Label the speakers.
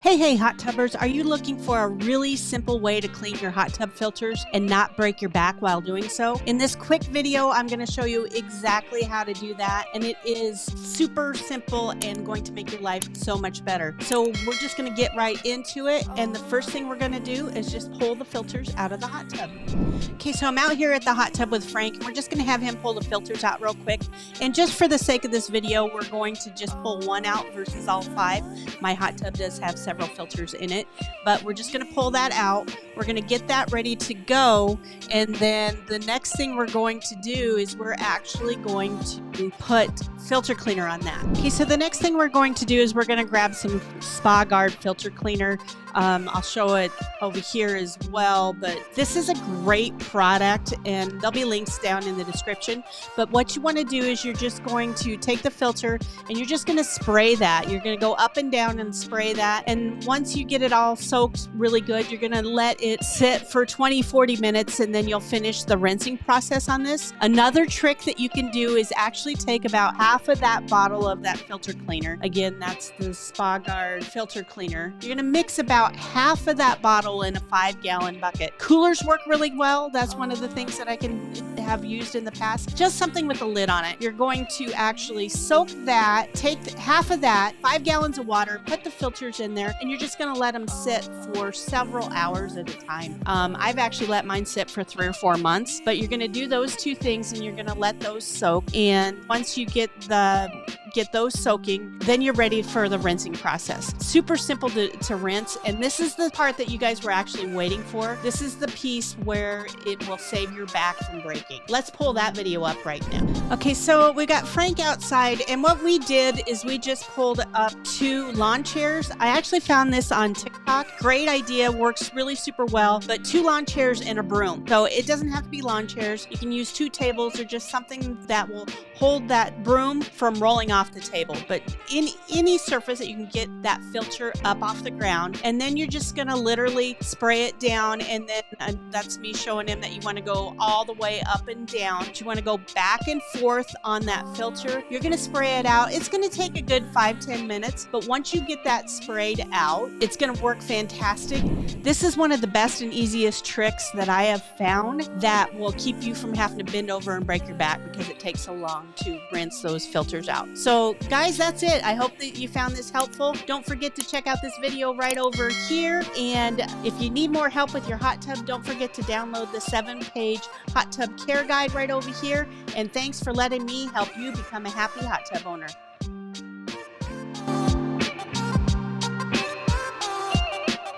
Speaker 1: Hey, hot tubbers, are you looking for a really simple way to clean your hot tub filters and not break your back while doing so? In this quick video, I'm going to show you exactly how to do that, and it is super simple and going to make your life so much better. So we're just going to get right into it, and the first thing we're going to do is just pull the filters out of the hot tub. Okay, so I'm out here at the hot tub with Frank, and we're just going to have him pull the filters out real quick. And just for the sake of this video, we're going to just pull one out versus all five. My hot tub does have several filters in it, but we're just going to pull that out. We're going to get that ready to go, and then the next thing we're going to do is we're actually going to put filter cleaner on that. Okay, so the next thing we're going to do is we're going to grab some Spa Guard filter cleaner. I'll show it over here as well, but this is a great product and there'll be links down in the description. But what you want to do is you're just going to take the filter and you're just going to spray that. You're going to go up and down and spray that, and once you get it all soaked really good, you're going to let it sit for 20-40 minutes, and then you'll finish the rinsing process on this. Another trick that you can do is actually take about half of that bottle of that filter cleaner. Again, that's the Spa Guard filter cleaner. You're going to mix about half of that bottle in a 5-gallon bucket. Coolers work really well. That's one of the things that I can have used in the past. Just something with a lid on it. You're going to actually soak that, take half of that, 5 gallons of water, put the filters in there, and you're just going to let them sit for several hours at a time. I've actually let mine sit for 3 or 4 months, but you're going to do those two things and you're going to let those soak. And once you get those soaking, then you're ready for the rinsing process. Super simple to rinse, and this is the part that you guys were actually waiting for. This is the piece where it will save your back from breaking. Let's pull that video up right now. Okay, so we got Frank outside, and what we did is we just pulled up 2 lawn chairs. I actually found this on TikTok. Great idea, works really super well, but 2 lawn chairs and a broom. So it doesn't have to be lawn chairs. You can use 2 tables or just something that will hold that broom from rolling off the table, but in any surface that you can get that filter up off the ground. And then you're just gonna literally spray it down, and then that's me showing him that you want to go all the way up and down. You want to go back and forth on that filter. You're gonna spray it out. It's gonna take a good 5-10 minutes, but once you get that sprayed out, it's gonna work fantastic. This is one of the best and easiest tricks that I have found that will keep you from having to bend over and break your back because it takes so long to rinse those filters out. So guys, that's it. I hope that you found this helpful. Don't forget to check out this video right over here. And if you need more help with your hot tub, don't forget to download the 7-page hot tub care guide right over here. And thanks for letting me help you become a happy hot tub owner.